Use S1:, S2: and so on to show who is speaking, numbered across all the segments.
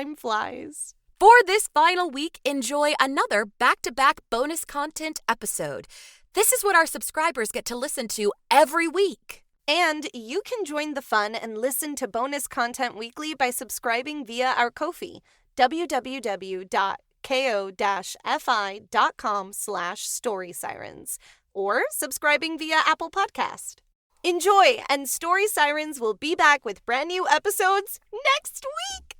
S1: time flies.
S2: For this final week, enjoy another back-to-back bonus content episode. This is what our subscribers get to listen to every week.
S1: And you can join the fun and listen to bonus content weekly by subscribing via our Ko-fi, www.ko-fi.com/storysirens, or subscribing via Apple Podcast. Enjoy, and Story Sirens will be back with brand new episodes next week.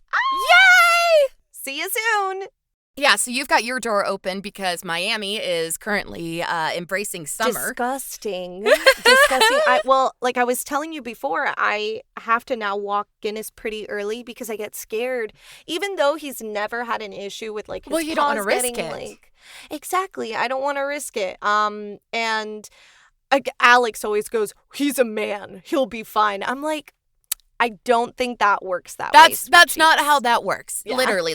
S2: Yay!
S1: See you soon.
S2: Yeah, so you've got your door open because Miami is currently embracing summer.
S1: Disgusting. Disgusting. I was telling you before, I have to now walk Guinness pretty early because I get scared. Even though he's never had an issue with his
S2: you don't want to risk
S1: getting,
S2: it.
S1: Exactly. I don't want to risk it. And Alex always goes, he's a man. He'll be fine. I'm like, I don't think that works that way.
S2: That's not how that works.
S1: Yeah.
S2: Literally,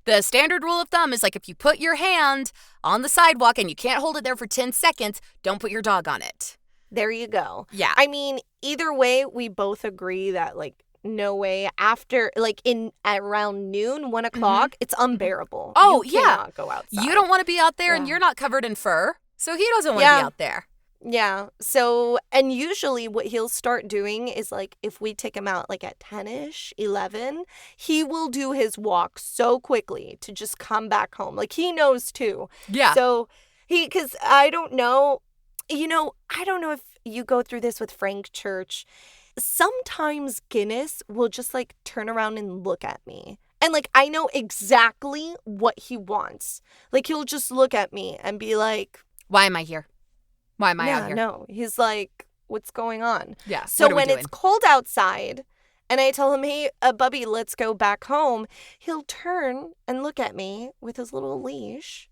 S2: the standard rule of thumb is if you put your hand on the sidewalk and you can't hold it there for 10 seconds, don't put your dog on it.
S1: There you go.
S2: Yeah.
S1: I mean, either way, we both agree that no way after around noon, 1 o'clock, it's unbearable.
S2: Oh,
S1: you cannot go outside.
S2: You don't want to be out there and you're not covered in fur, so he doesn't want to be out there.
S1: Yeah. So, and usually what he'll start doing is if we take him out at 10-ish, 11, he will do his walk so quickly to just come back home. He knows too.
S2: Yeah.
S1: So because I don't know, I don't know if you go through this with Frank Church. Sometimes Guinness will just turn around and look at me. And I know exactly what he wants. He'll just look at me and be like,
S2: why am I here? Why am I out here?
S1: No, he's like, what's going on?
S2: Yeah.
S1: So when it's cold outside and I tell him, hey, Bubby, let's go back home, he'll turn and look at me with his little leash.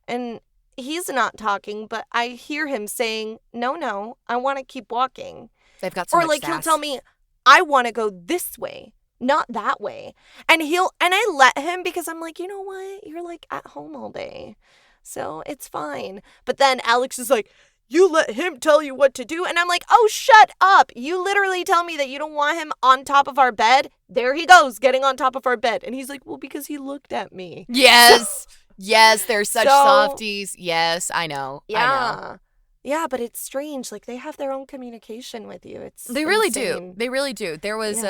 S1: And he's not talking, but I hear him saying, no, I want to keep walking.
S2: They've got so much sass.
S1: He'll tell me, I want to go this way, not that way. And I let him because I'm like, you know what? You're at home all day. So it's fine. But then Alex is like, you let him tell you what to do. And I'm like, oh, shut up. You literally tell me that you don't want him on top of our bed. There he goes, getting on top of our bed. And he's like, well, because he looked at me.
S2: Yes. Yes, they're such softies. Yes, I know.
S1: Yeah.
S2: I know.
S1: Yeah, but it's strange. They have their own communication with you.
S2: They really
S1: insane.
S2: do. They really do. There was,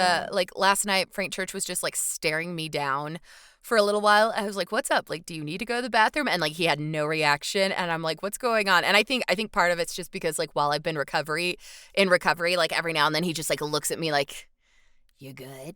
S2: last night, Frank Church was just, staring me down for a little while. I was like, what's up? Do you need to go to the bathroom? And he had no reaction. And I'm like, what's going on? And I think part of it's just because while I've been in recovery, every now and then he just looks at me like, you good?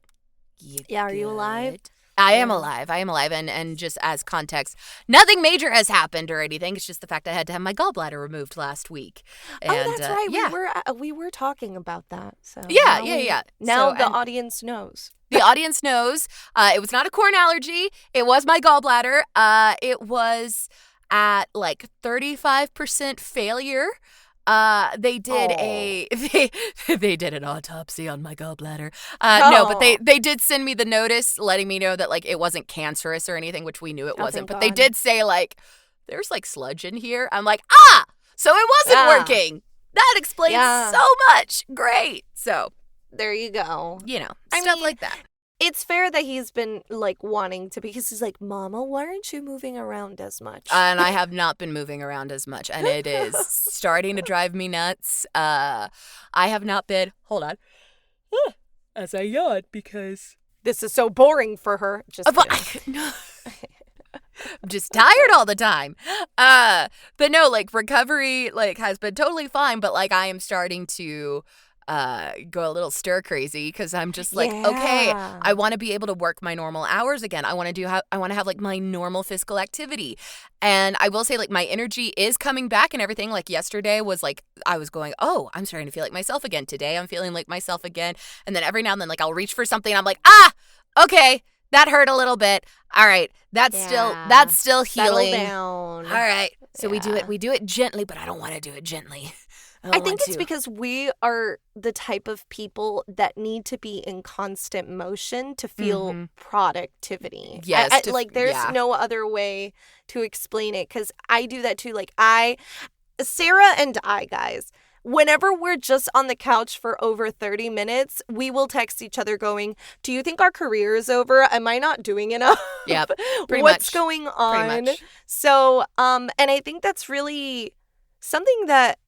S1: Are you alive?
S2: I am alive. And just as context, nothing major has happened or anything. It's just the fact I had to have my gallbladder removed last week. And,
S1: that's right.
S2: Yeah.
S1: We were talking about that. So
S2: yeah.
S1: Now the audience knows.
S2: The audience knows. It was not a corn allergy. It was my gallbladder. It was at 35% failure. They did they did an autopsy on my gallbladder. No, but they did send me the notice letting me know that it wasn't cancerous or anything, which we knew it wasn't. But they did say there's sludge in here. I'm like, so it wasn't working. That explains so much. Great. So
S1: there you go.
S2: Stuff like that.
S1: It's fair that he's been wanting to, because he's like, Mama, why aren't you moving around as much?
S2: And I have not been moving around as much, and it is starting to drive me nuts. I have not been, hold on, as I yawn because
S1: this is so boring for her.
S2: I'm just tired all the time. But no, recovery has been totally fine, but I am starting to go a little stir crazy because I'm just okay, I want to be able to work my normal hours again. I want to have my normal physical activity. And I will say my energy is coming back and everything. Yesterday was I was going, oh, I'm starting to feel like myself again. Today I'm feeling like myself again. And then every now and then I'll reach for something and I'm like, okay, that hurt a little bit. All right, that's still healing.
S1: Settle down.
S2: All right. So we do it gently, but I don't want to do it gently.
S1: I think it's because we are the type of people that need to be in constant motion to feel productivity.
S2: Yes.
S1: There's no other way to explain it, because I do that too. Sarah and I, guys, whenever we're just on the couch for over 30 minutes, we will text each other going, do you think our career is over? Am I not doing enough?
S2: Yep. Pretty
S1: What's
S2: much.
S1: going on?
S2: Pretty much.
S1: So, and I think that's really something that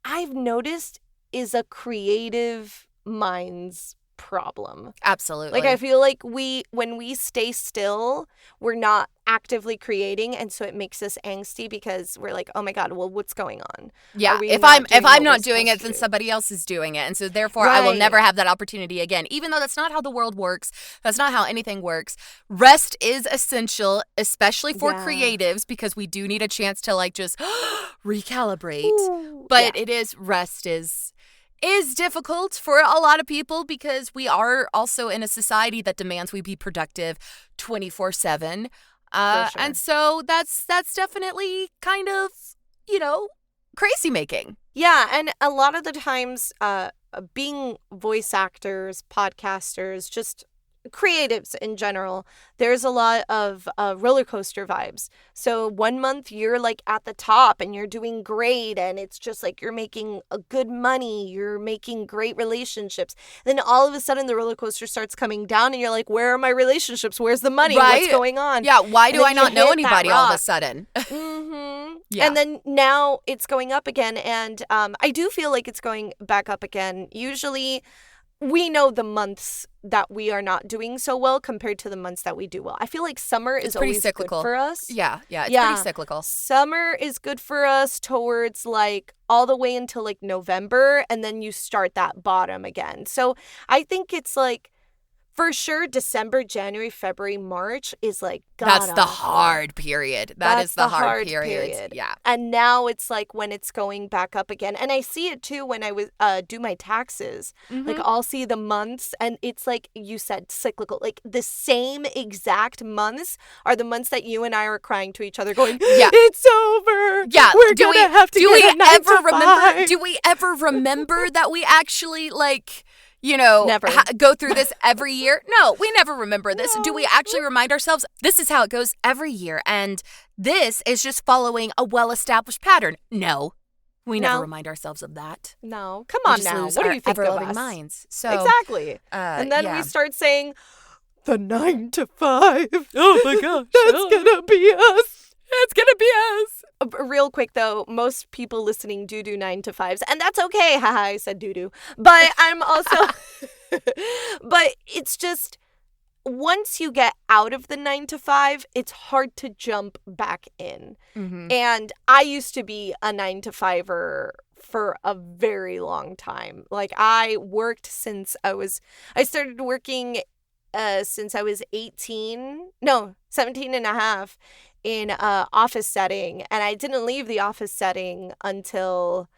S1: I've noticed is a creative mind's problem.
S2: Absolutely.
S1: Like, I feel like when we stay still, we're not actively creating, and so it makes us angsty because we're like, oh my God, well, what's going on?
S2: Yeah,
S1: Are we
S2: if
S1: not
S2: I'm
S1: doing what
S2: not
S1: we're
S2: doing
S1: supposed
S2: it,
S1: to
S2: then
S1: do?
S2: somebody else is doing it, and so therefore I will
S1: Right.
S2: never have that opportunity again. Even though that's not how the world works, that's not how anything works. Rest is essential, especially for
S1: Yeah.
S2: creatives, because we do need a chance to like just recalibrate.
S1: Ooh,
S2: But
S1: yeah.
S2: rest is difficult for a lot of people because we are also in a society that demands we be productive 24/7.
S1: For sure.
S2: And so that's definitely kind of, crazy making.
S1: Yeah, and a lot of the times, being voice actors, podcasters, just creatives in general, there's a lot of roller coaster vibes. So one month you're like at the top and you're doing great, and it's just like you're making a good money, you're making great relationships. Then all of a sudden the roller coaster starts coming down, and you're like, where are my relationships? Where's the money?
S2: Right?
S1: What's going on?
S2: Yeah, why
S1: And
S2: do
S1: then
S2: I not
S1: you
S2: know
S1: hit that
S2: anybody all of a
S1: rock.
S2: sudden?
S1: Mm-hmm.
S2: Yeah.
S1: And then now it's going up again, and I do feel like it's going back up again. Usually we know the months that we are not doing so well compared to the months that we do well. I feel like summer
S2: It's
S1: is
S2: pretty
S1: always
S2: cyclical.
S1: good for us.
S2: Yeah, it's
S1: Yeah.
S2: pretty cyclical.
S1: Summer is good for us towards like all the way until like November, and then you start that bottom again. So I think it's like, for sure, December, January, February, March is like
S2: That's the
S1: god-awful.
S2: hard period. That's
S1: That's
S2: the hard period. Yeah.
S1: And now it's like when it's going back up again. And I see it too when I do my taxes. Like I'll see the months, and it's like you said, cyclical. Like the same exact months are the months that you and I are crying to each other going,
S2: Yeah.
S1: it's over.
S2: Yeah.
S1: We're going to have to
S2: do
S1: get
S2: we
S1: a 9
S2: ever
S1: to
S2: remember
S1: 5.
S2: do we ever remember that we actually like
S1: Never.
S2: go through this every year? No, we never remember this. Do we actually remind ourselves this is how it goes every year, and this is just following a well-established pattern? No, we never
S1: No.
S2: remind ourselves of that.
S1: No. Come
S2: We
S1: on
S2: just
S1: now.
S2: lose
S1: What do
S2: our
S1: you think of
S2: ever-loving
S1: us?
S2: minds. So
S1: Exactly. And then
S2: yeah.
S1: we start saying, the 9 to 5.
S2: Oh my gosh.
S1: That's gonna be us.
S2: It's gonna be us.
S1: Real quick though, most people listening do 9 to 5s, and that's okay. Haha, I said doo-doo. But I'm also but it's just once you get out of the 9 to 5, it's hard to jump back in.
S2: Mm-hmm.
S1: And I used to be a 9 to 5er for a very long time. Like I worked since I started working since I was 17 and a half in a office setting, and I didn't leave the office setting until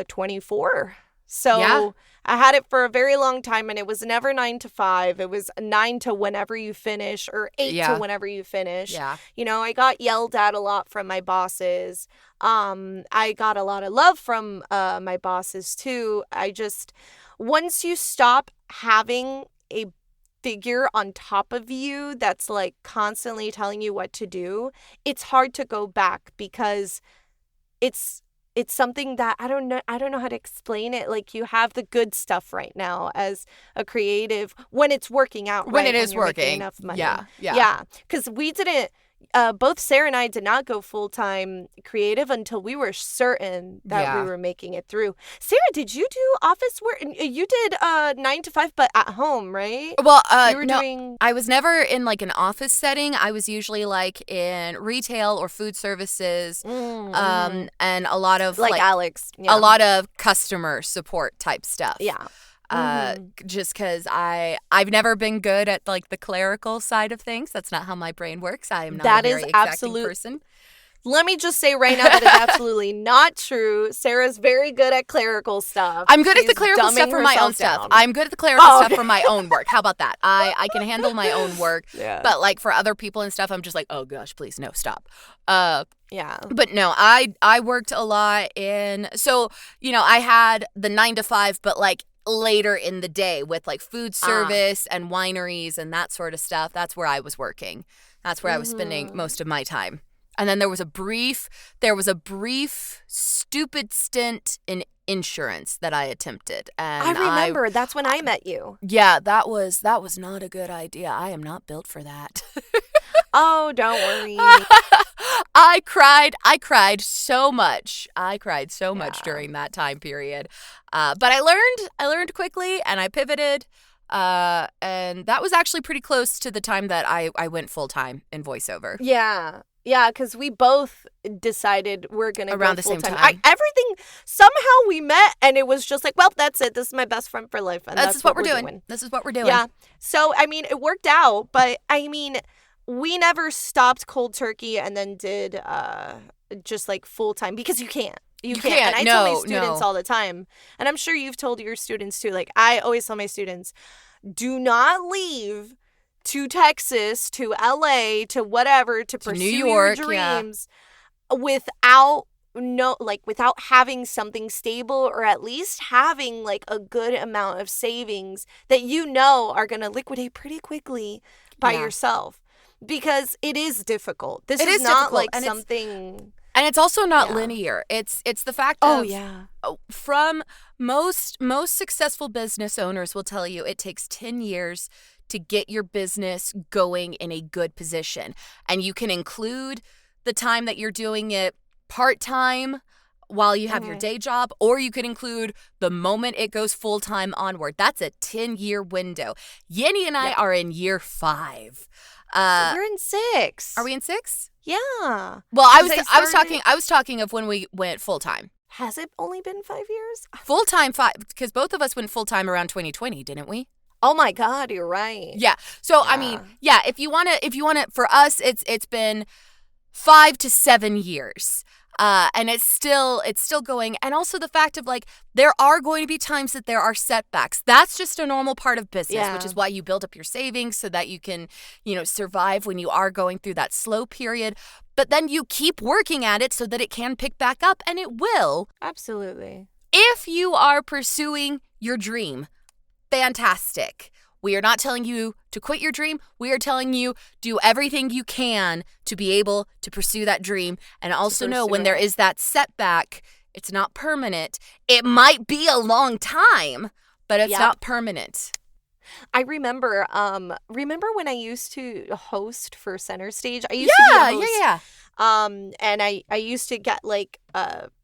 S1: 24. So
S2: Yeah.
S1: I had it for a very long time, and it was never 9 to 5. It was 9 to whenever you finish, or 8
S2: Yeah.
S1: to whenever you finish.
S2: Yeah.
S1: I got yelled at a lot from my bosses. I got a lot of love from my bosses too. Once you stop having a figure on top of you that's like constantly telling you what to do, it's hard to go back because it's something that I don't know how to explain it. Like you have the good stuff right now as a creative when it's working out,
S2: When
S1: right?
S2: it is
S1: you're making
S2: working.
S1: enough money.
S2: Yeah.
S1: Because we didn't both Sarah and I did not go full-time creative until we were certain that we were making it through. Sarah, did you do office work? You did 9 to 5, but at home, right?
S2: Well,
S1: You were
S2: no,
S1: doing...
S2: I was never in like an office setting. I was usually like in retail or food services, and a lot of
S1: like Alex. Yeah.
S2: a lot of customer support type stuff.
S1: Yeah.
S2: Just because I've never been good at like the clerical side of things. That's not how my brain works. I am not
S1: That
S2: a
S1: is
S2: very exacting
S1: absolute-
S2: person.
S1: Let me just say right now that is absolutely not true. Sarah's very good at clerical stuff.
S2: I'm good at the
S1: She's
S2: clerical stuff
S1: dumbing
S2: for my own
S1: herself
S2: stuff.
S1: down.
S2: I'm good at the clerical
S1: Oh,
S2: stuff
S1: okay.
S2: for my own work. How about that? I can handle my own work.
S1: Yeah.
S2: But like for other people and stuff, I'm just like, oh gosh, please no, stop.
S1: Yeah.
S2: But no, I worked a lot in, so I had the 9 to 5, but like later in the day with like food service and wineries and that sort of stuff. That's where I was working. That's where I was spending most of my time. And then there was a brief stupid stint in insurance that I attempted. And
S1: I remember. That's when I met you.
S2: Yeah, that was not a good idea. I am not built for that.
S1: Oh, don't worry.
S2: I cried so much. I cried so much
S1: Yeah.
S2: during that time period. But I learned quickly, and I pivoted. And that was actually pretty close to the time that I went full-time in voiceover.
S1: Yeah. Yeah, because we both decided we're going to
S2: Around
S1: go
S2: the same
S1: full-time.
S2: time.
S1: Everything, somehow we met, and it was just like, well, that's it. This is my best friend for life, and that's
S2: what we're doing. This is what we're doing.
S1: Yeah. So, I mean, it worked out, but, I mean, we never stopped cold turkey and then did just, like, full-time, because you can't. You can't. And I tell my students all the time, and I'm sure you've told your students too, like, I always tell my students, do not leave to Texas, to LA, to whatever, to pursue
S2: New York,
S1: your dreams without having something stable, or at least having like a good amount of savings that you know are going to liquidate pretty quickly by yourself, because it is difficult. This is not difficult, like something.
S2: And it's also not linear. It's the fact of from most successful business owners will tell you it takes 10 years to get your business going in a good position. And you can include the time that you're doing it part-time while you have your day job, or you could include the moment it goes full-time onward. That's a 10-year window. Yenny and I are in year 5.
S1: So we're in 6.
S2: Are we in 6?
S1: Yeah.
S2: Well, I was talking of when we went full-time.
S1: Has it only been 5 years?
S2: Full-time 5, because both of us went full-time around 2020, didn't we?
S1: Oh my God, you're right.
S2: Yeah. So I mean, if you want to, for us, it's been 5 to 7 years. And it's still going. And also the fact of like, there are going to be times that there are setbacks. That's just a normal part of business, which is why you build up your savings so that you can, survive when you are going through that slow period. But then you keep working at it so that it can pick back up, and it will.
S1: Absolutely.
S2: If you are pursuing your dream, fantastic. We are not telling you to quit your dream. We are telling you do everything you can to be able to pursue that dream. And also know when there is that setback, it's not permanent. It might be a long time, but it's not permanent.
S1: I remember when I used to host for Center Stage. I used to be a host.
S2: Yeah.
S1: And I used to get like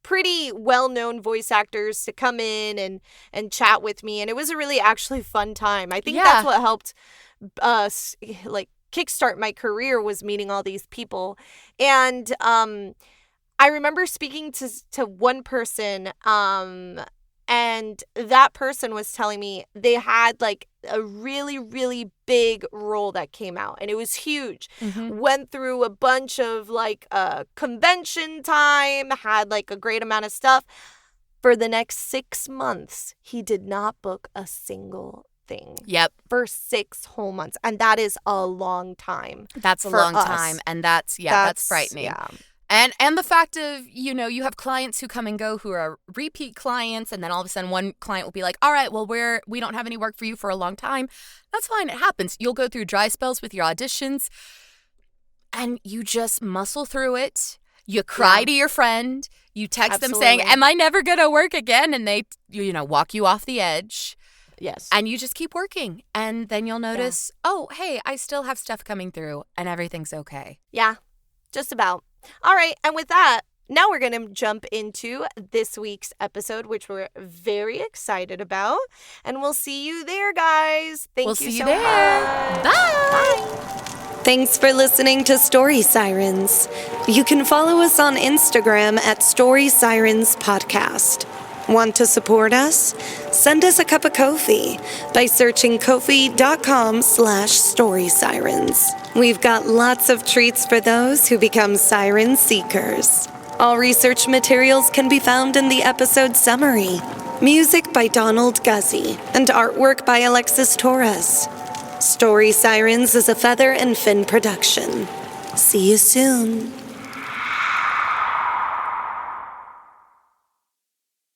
S1: pretty well-known voice actors to come in and chat with me, and it was a really actually fun time. I think that's what helped us like kickstart my career, was meeting all these people. And I remember speaking to one person, and that person was telling me they had like a really, really big role that came out, and it was huge. Went through a bunch of like convention time, had like a great amount of stuff. For the next 6 months, he did not book a single thing.
S2: Yep.
S1: For 6 whole months. And that is a long time.
S2: That's a long time. And that's frightening.
S1: Yeah.
S2: And the fact of, you have clients who come and go who are repeat clients, and then all of a sudden one client will be like, all right, well, we don't have any work for you for a long time. That's fine. It happens. You'll go through dry spells with your auditions, and you just muscle through it. You cry to your friend. You text them saying, am I never going to work again? And they, walk you off the edge.
S1: Yes.
S2: And you just keep working. And then you'll notice, oh, hey, I still have stuff coming through, and everything's okay.
S1: Yeah, just about. All right, and with that, now we're going to jump into this week's episode, which we're very excited about. And we'll see you there, guys. Thank you so much. We'll see you there.
S2: Bye.
S1: Thanks for listening to Story Sirens. You can follow us on Instagram at Story Sirens Podcast. Want to support us? Send us a cup of Ko-fi by searching ko-fi.com/storysirens. We've got lots of treats for those who become siren seekers. All research materials can be found in the episode summary. Music by Donald Guzzi and artwork by Alexis Torres. Story Sirens is a Feather and Fin production. See you soon.